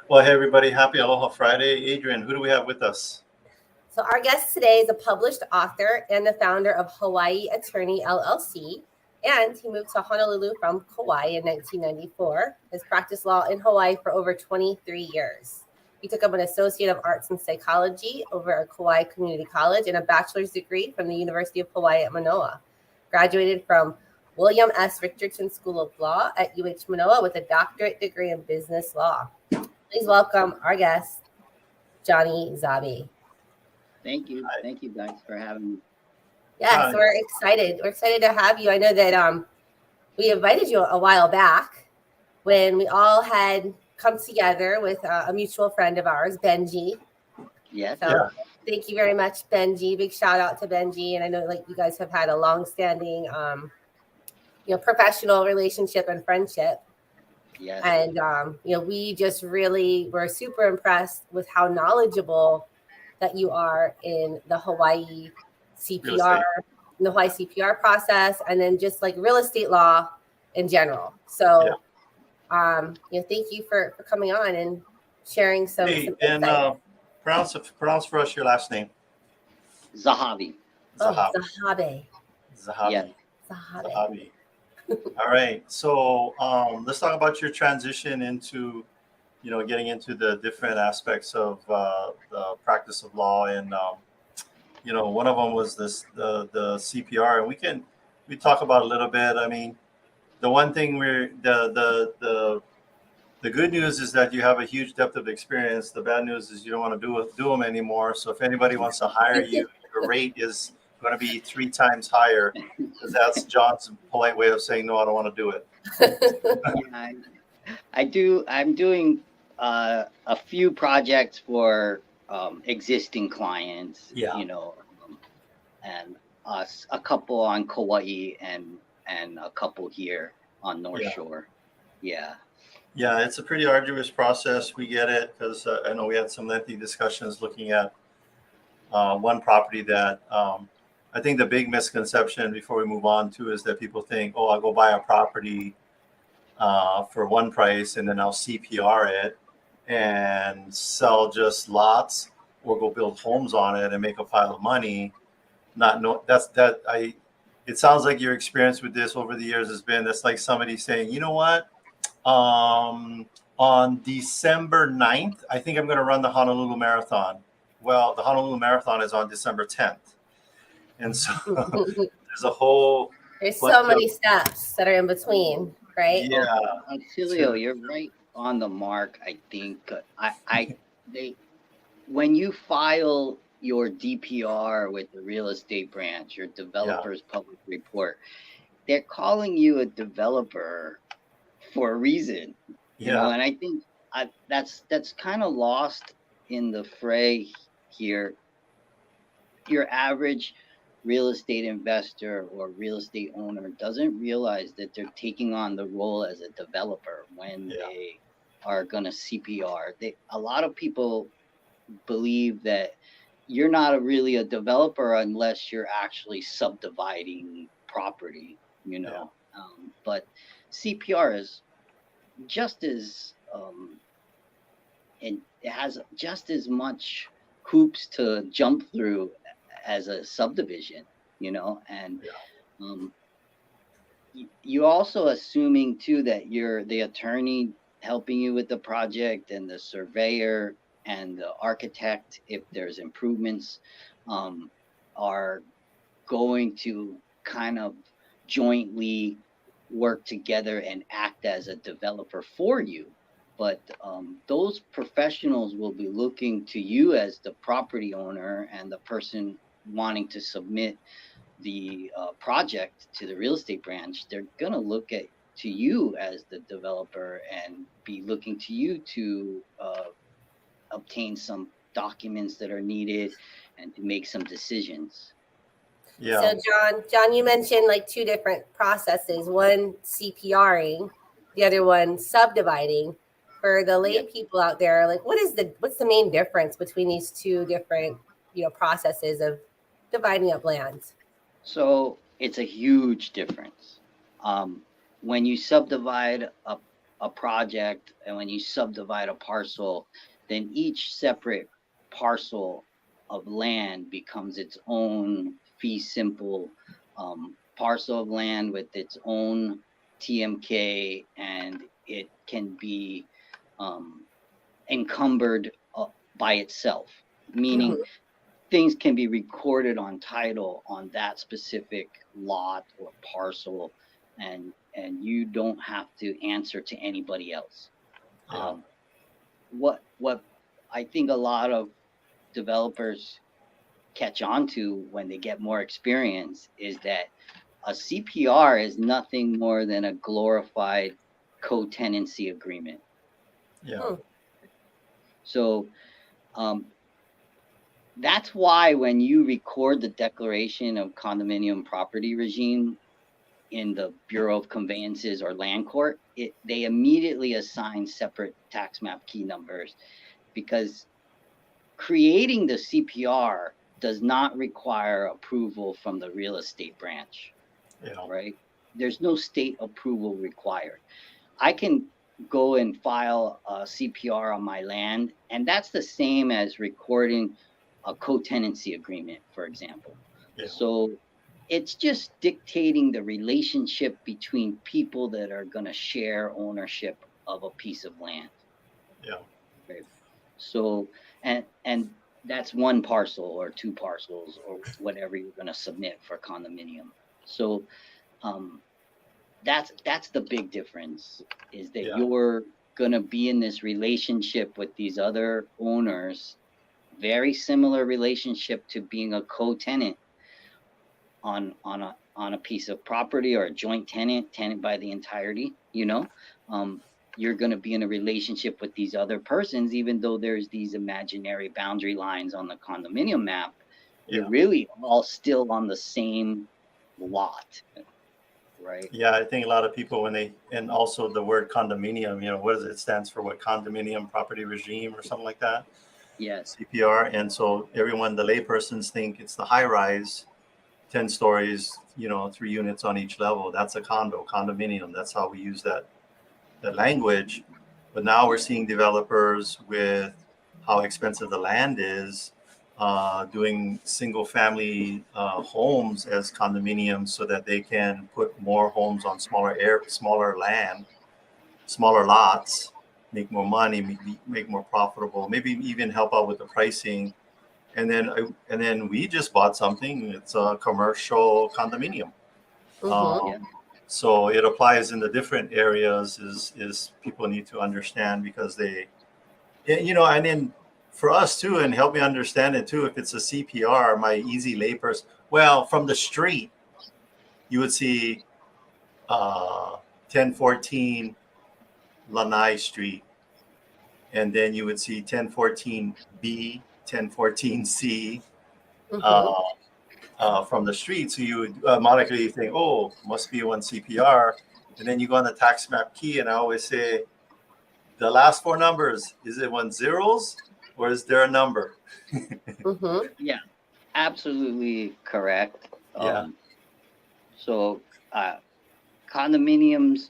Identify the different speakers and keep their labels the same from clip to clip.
Speaker 1: Well, hey, everybody. Happy Aloha Friday. Adrian, who do we have with us?
Speaker 2: So our guest today is a published author and the founder of Hawaii Attorney LLC, and he moved to Honolulu from Kauai in 1994. Has practiced law in Hawaii for over 23 years. He took up an Associate of Arts in Psychology over at Kauai Community College and a bachelor's degree from the University of Hawaii at Manoa. Graduated from William S. Richardson School of Law at UH Manoa with a doctorate degree in business law. Please welcome our guest, Jonny Zahaby.
Speaker 3: Thank you. Thank you guys for having me.
Speaker 2: Yes, we're excited. We're excited to have you. I know that we invited you a while back when we all had come together with a mutual friend of ours, Benji.
Speaker 3: Yes.
Speaker 2: So thank you very much, Benji. Big shout out to Benji. And I know like you guys have had a long-standing professional relationship and friendship.
Speaker 3: Yes.
Speaker 2: And we just really were super impressed with how knowledgeable that you are in the Hawaii CPR, in the Hawaii CPR process, and then just like real estate law in general. So, thank you for coming on and sharing some.
Speaker 1: Hey, and pronounce for us your last name.
Speaker 3: Zahaby.
Speaker 2: Zahaby.
Speaker 3: Yeah.
Speaker 2: Zahaby.
Speaker 1: All right. So let's talk about your transition into, getting into the different aspects of the practice of law. And, one of them was the CPR. And we talk about a little bit. I mean, the one thing the good news is that you have a huge depth of experience. The bad news is you don't want to do them anymore. So if anybody wants to hire you, your rate is going to be 3 times higher, because that's John's polite way of saying, no, I don't want to do it.
Speaker 3: I do. I'm doing a few projects for existing clients, and a couple on Kauai and a couple here on North Shore. Yeah,
Speaker 1: it's a pretty arduous process. We get it, because I know we had some lengthy discussions looking at one property that I think the big misconception before we move on to is that people think, oh, I'll go buy a property for one price and then I'll CPR it and sell just lots, or go build homes on it and make a pile of money. It sounds like your experience with this over the years has been, that's like somebody saying, you know what, on December 9th, I think I'm going to run the Honolulu Marathon. Well, the Honolulu Marathon is on December 10th. And so
Speaker 2: there's so many steps that are in between, right?
Speaker 1: Yeah.
Speaker 3: Tilio, you're right on the mark. I think when you file your DPR with the real estate branch, your developer's public report, they're calling you a developer for a reason. You know, and I think that's kind of lost in the fray here. Your average real estate investor or real estate owner doesn't realize that they're taking on the role as a developer when they are going to CPR. A lot of people believe that you're not really a developer unless you're actually subdividing property, but CPR is just as and it has just as much hoops to jump through as a subdivision, and you also assuming too that you're the attorney helping you with the project and the surveyor and the architect, if there's improvements, are going to kind of jointly work together and act as a developer for you. But those professionals will be looking to you as the property owner and the person wanting to submit the project to the real estate branch. They're going to look to you as the developer and be looking to you to obtain some documents that are needed and to make some decisions.
Speaker 2: Yeah. So John, you mentioned like 2 different processes, one CPRing, the other one subdividing. For the lay people out there, like what's the main difference between these 2 different, processes of dividing up lands?
Speaker 3: So it's a huge difference. When you subdivide a project and when you subdivide a parcel, then each separate parcel of land becomes its own fee simple parcel of land with its own TMK, and it can be encumbered by itself, meaning things can be recorded on title on that specific lot or parcel, and you don't have to answer to anybody else.
Speaker 1: Yeah.
Speaker 3: What I think a lot of developers catch on to when they get more experience is that a CPR is nothing more than a glorified co-tenancy agreement.
Speaker 1: Yeah.
Speaker 3: So that's why when you record the declaration of condominium property regime in the Bureau of Conveyances or Land Court, they immediately assign separate tax map key numbers, because creating the CPR does not require approval from the real estate branch, right? There's no state approval required. I can go and file a CPR on my land, and that's the same as recording a co-tenancy agreement, for example. So it's just dictating the relationship between people that are going to share ownership of a piece of land. Right? So, and that's one parcel or two parcels or whatever you're going to submit for condominium. So that's the big difference, is that you're going to be in this relationship with these other owners, very similar relationship to being a co-tenant on a piece of property, or a joint tenant by the entirety. You're going to be in a relationship with these other persons, even though there's these imaginary boundary lines on the condominium map. You're really all still on the same lot, right?
Speaker 1: Yeah, I think a lot of people, and also the word condominium, what does it stands for? What, condominium property regime or something like that?
Speaker 3: Yes.
Speaker 1: CPR. And so everyone, the laypersons, think it's the high rise, 10 stories, 3 units on each level. That's a condominium. That's how we use that language. But now we're seeing developers, with how expensive the land is, doing single family homes as condominiums, so that they can put more homes on smaller land, smaller lots, make more money, make more profitable, maybe even help out with the pricing. And then we just bought something. It's a commercial condominium. So it applies in the different areas. Is people need to understand, because they, and then for us too, and help me understand it too. If it's a CPR, my easy layperson, well, from the street, you would see 1014 Lanai Street, and then you would see 1014B, 1014C from the street. So you would automatically think, oh, must be one CPR. And then you go on the tax map key, and I always say, the last 4 numbers, is it 1 zeros or is there a number?
Speaker 3: Yeah, absolutely correct. So condominiums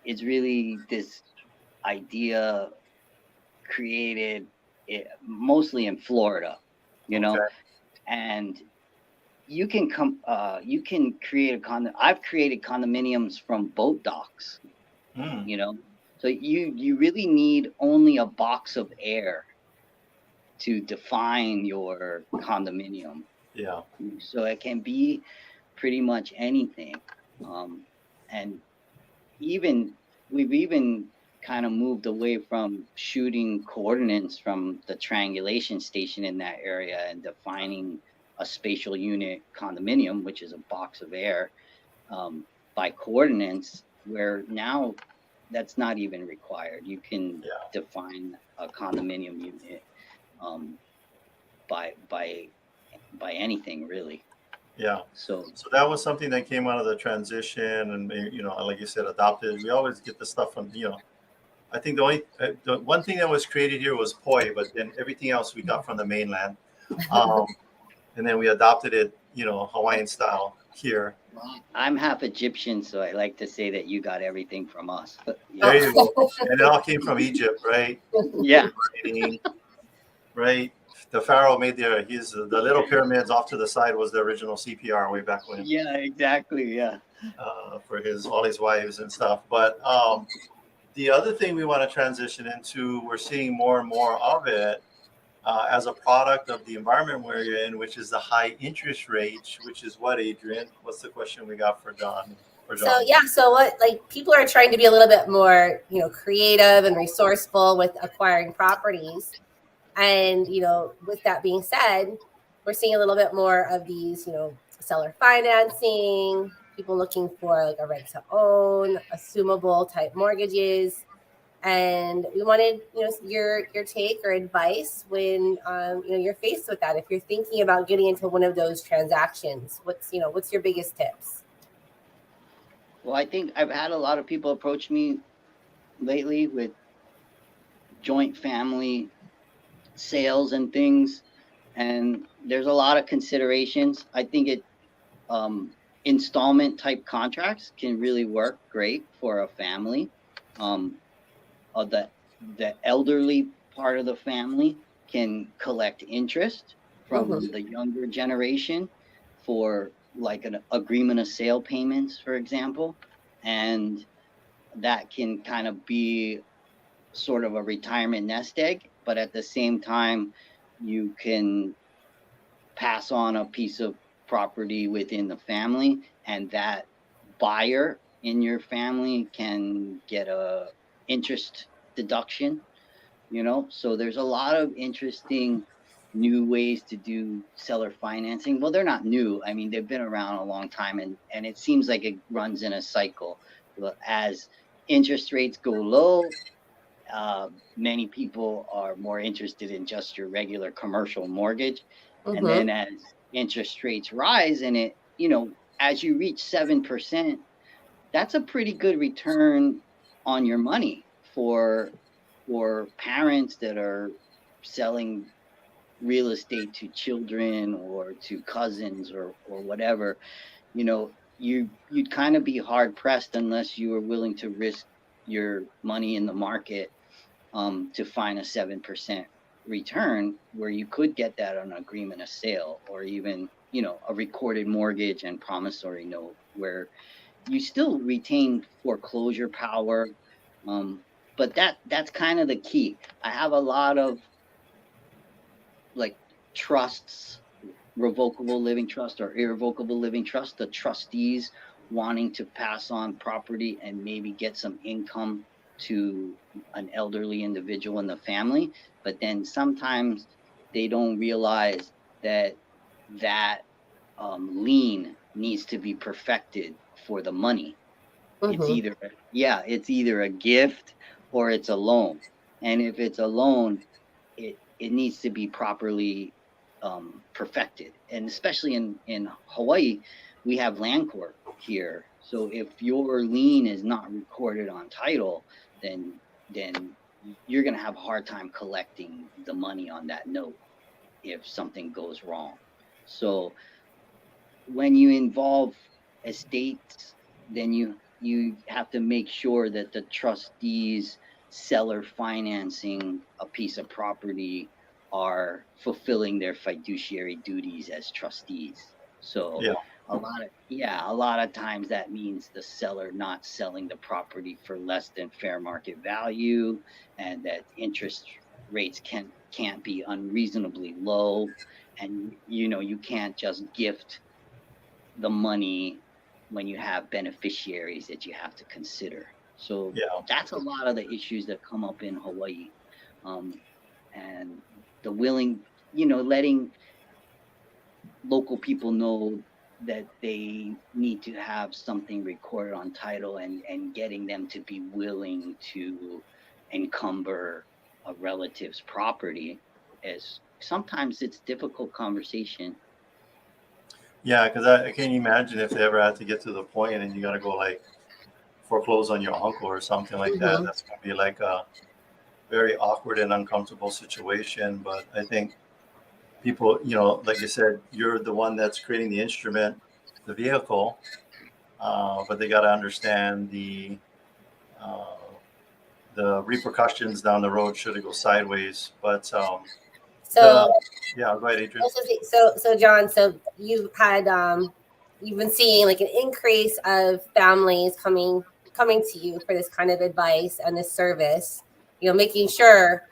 Speaker 3: is really this idea created mostly in Florida, and you can create a condo. I've created condominiums from boat docks, so you really need only a box of air to define your condominium. So it can be pretty much anything. And we've even kind of moved away from shooting coordinates from the triangulation station in that area and defining a spatial unit condominium, which is a box of air, by coordinates, where now that's not even required. You can define a condominium unit by anything, really. So
Speaker 1: that was something that came out of the transition, and like you said, adopted. We always get the stuff from I think the one thing that was created here was poi, but then everything else we got from the mainland, and then we adopted it, Hawaiian style here.
Speaker 3: I'm half Egyptian, so I like to say that you got everything from us.
Speaker 1: There you go. And it all came from Egypt, right?
Speaker 3: Yeah.
Speaker 1: Right. The pharaoh made the little pyramids off to the side was the original CPR way back when.
Speaker 3: Yeah, exactly. Yeah.
Speaker 1: For all his wives and stuff. But the other thing we want to transition into, we're seeing more and more of it as a product of the environment we're in, which is the high interest rates, which is what, Adrian? What's the question we got for John?
Speaker 2: So what, like, people are trying to be a little bit more, creative and resourceful with acquiring properties. And, with that being said, we're seeing a little bit more of these, seller financing, people looking for like a rent to own, assumable type mortgages. And we wanted, your take or advice when, you're faced with that. If you're thinking about getting into one of those transactions, what's your biggest tips?
Speaker 3: Well, I think I've had a lot of people approach me lately with joint family sales and things, and there's a lot of considerations. I think installment type contracts can really work great for a family. The elderly part of the family can collect interest from the younger generation for like an agreement of sale payments, for example, and that can kind of be sort of a retirement nest egg, but at the same time, you can pass on a piece of property within the family, and that buyer in your family can get a interest deduction, so there's a lot of interesting new ways to do seller financing. Well, they're not new. I mean, they've been around a long time, and it seems like it runs in a cycle. As interest rates go low, many people are more interested in just your regular commercial mortgage. And then as interest rates rise, and as you reach 7%, that's a pretty good return on your money for parents that are selling real estate to children or to cousins or whatever. You'd kind of be hard pressed unless you were willing to risk your money in the market to find a 7% return where you could get that on an agreement of sale, or even a recorded mortgage and promissory note where you still retain foreclosure power. But that's kind of the key. I have a lot of like trusts, revocable living trust or irrevocable living trust, the trustees wanting to pass on property and maybe get some income to an elderly individual in the family. But then sometimes they don't realize that lien needs to be perfected for the money. It's either a gift or it's a loan. And if it's a loan, it needs to be properly perfected. And especially in Hawaii, we have land court here. So if your lien is not recorded on title, then you're going to have a hard time collecting the money on that note if something goes wrong. So when you involve estates, then you have to make sure that the trustees seller financing a piece of property are fulfilling their fiduciary duties as trustees. So a lot of times that means the seller not selling the property for less than fair market value, and that interest rates can't be unreasonably low, and you can't just gift the money when you have beneficiaries that you have to consider. So that's a lot of the issues that come up in Hawaii, and the letting local people know that they need to have something recorded on title, and getting them to be willing to encumber a relative's property is sometimes it's difficult conversation.
Speaker 1: Yeah, because I can imagine if they ever had to get to the point and you got to go like foreclose on your uncle or something like that. That's going to be like a very awkward and uncomfortable situation. But I think people, like you said, you're the one that's creating the instrument. the vehicle, but they got to understand uh, the repercussions down the road should it go sideways. But
Speaker 2: So,
Speaker 1: yeah, go ahead, Adrian.
Speaker 2: so John, so you've had you've been seeing like an increase of families coming to you for this kind of advice and this service, making sure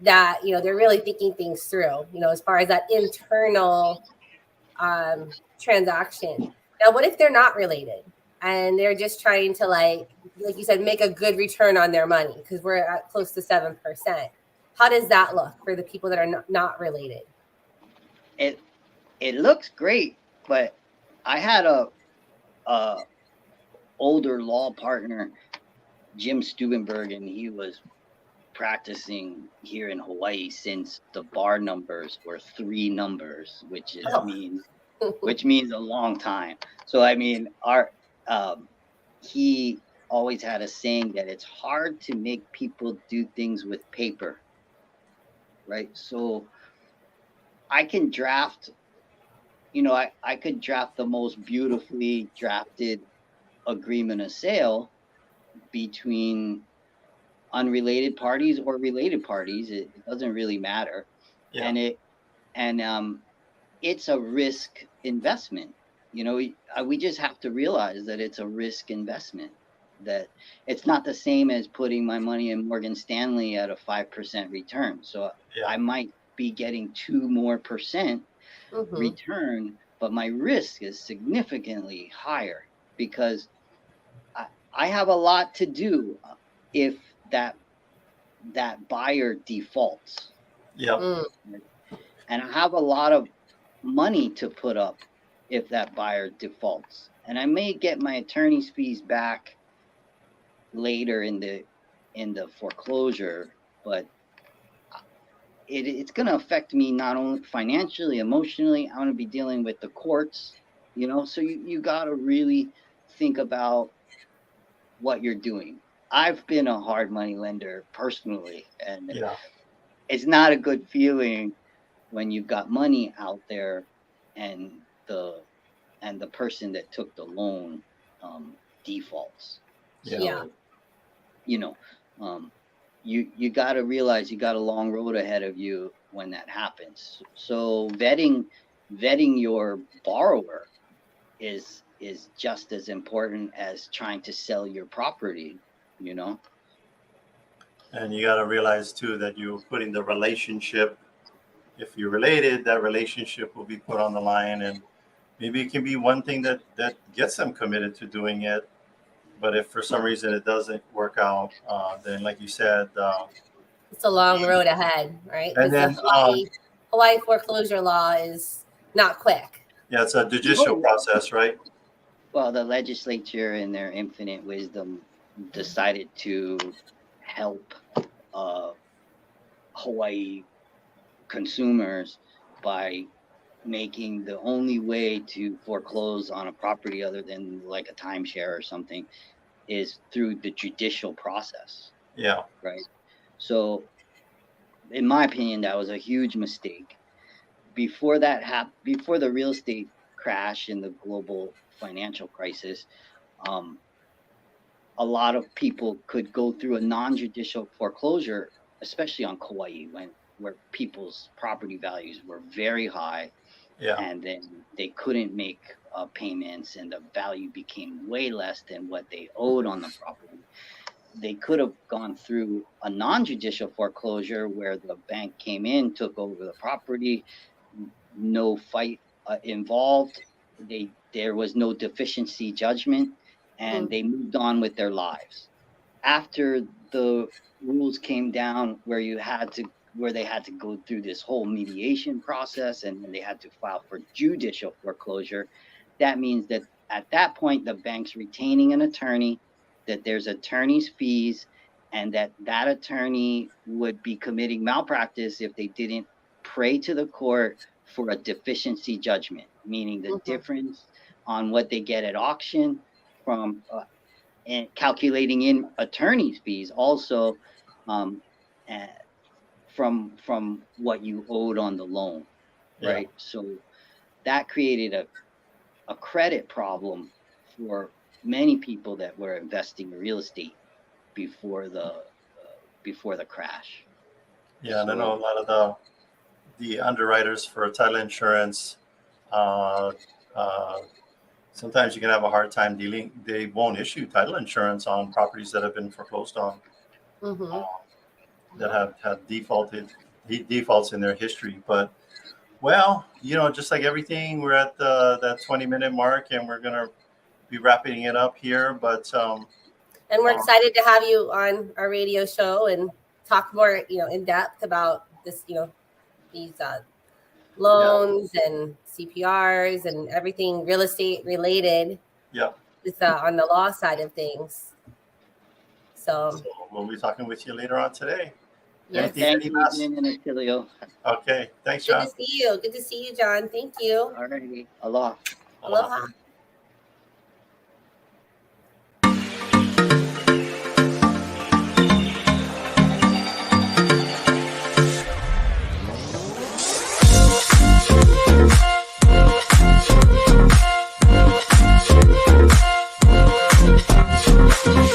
Speaker 2: that they're really thinking things through, as far as that internal transaction. Now, what if they're not related and they're just trying to, like you said, make a good return on their money, because we're at close to 7%? How does that look for the people that are not related?
Speaker 3: It looks great, but I had a older law partner, Jim Stubenberg, and he was practicing here in Hawaii since the bar numbers were 3 numbers, which means a long time. So I mean, he always had a saying that it's hard to make people do things with paper, right? So I can draft, I could draft the most beautifully drafted agreement of sale between unrelated parties or related parties. It doesn't really matter.
Speaker 1: Yeah.
Speaker 3: And it's a risk investment. We just have to realize that it's a risk investment, that it's not the same as putting my money in Morgan Stanley at a 5% return. So
Speaker 1: Yeah.
Speaker 3: I might be getting 2% more return, but my risk is significantly higher, because I have a lot to do if that buyer defaults.
Speaker 1: Yeah.
Speaker 3: And I have a lot of money to put up if that buyer defaults. And I may get my attorney's fees back later in the foreclosure, but it's going to affect me not only financially, emotionally. I'm going to be dealing with the courts, so you got to really think about what you're doing. I've been a hard money lender personally, and it's not a good feeling when you've got money out there and the person that took the loan defaults.
Speaker 2: Yeah.
Speaker 3: So, you got to realize you got a long road ahead of you when that happens. So vetting your borrower is just as important as trying to sell your property,
Speaker 1: And you got to realize too that you're putting the relationship, if you're related, that relationship will be put on the line, and maybe it can be one thing that gets them committed to doing it. But if for some reason it doesn't work out, then like you said,
Speaker 2: it's a long road ahead, right?
Speaker 1: And then
Speaker 2: Hawaii foreclosure law is not quick.
Speaker 1: Yeah, it's a judicial process, right?
Speaker 3: Well, the legislature, in their infinite wisdom, decided to help Hawaii consumers by making the only way to foreclose on a property other than like a timeshare or something is through the judicial process.
Speaker 1: Yeah.
Speaker 3: Right. So, in my opinion, that was a huge mistake. Before that before the real estate crash and the global financial crisis, a lot of people could go through a non-judicial foreclosure, especially on Kauai, where people's property values were very high.
Speaker 1: Yeah.
Speaker 3: And then they couldn't make payments, and the value became way less than what they owed on the property. They could have gone through a non-judicial foreclosure where the bank came in, took over the property, no fight involved. There was no deficiency judgment, and they moved on with their lives. After the rules came down where they had to go through this whole mediation process, and then they had to file for judicial foreclosure, that means that at that point the bank's retaining an attorney, that there's attorney's fees, and that attorney would be committing malpractice if they didn't pray to the court for a deficiency judgment, meaning the difference on what they get at auction from and calculating in attorney's fees also from what you owed on the loan, right? So that created a credit problem for many people that were investing in real estate before the crash.
Speaker 1: Yeah, and I know a lot of the underwriters for title insurance. Sometimes you can have a hard time dealing. They won't issue title insurance on properties that have been foreclosed on, that have had defaults in their history. But well, just like everything, we're at that 20-minute mark, and we're gonna be wrapping it up here. But
Speaker 2: and we're excited to have you on our radio show and talk more, in depth about this, these loans and CPRs and everything real estate related.
Speaker 1: Yeah.
Speaker 2: It's on the law side of things. So
Speaker 1: we'll be talking with you later on today.
Speaker 2: Yes.
Speaker 3: Thank you, Tilio.
Speaker 1: Okay. Thanks, John.
Speaker 2: Good to see you. Good to see you, John. Thank you.
Speaker 3: All righty. Aloha.
Speaker 2: Aloha.
Speaker 4: We'll be right back.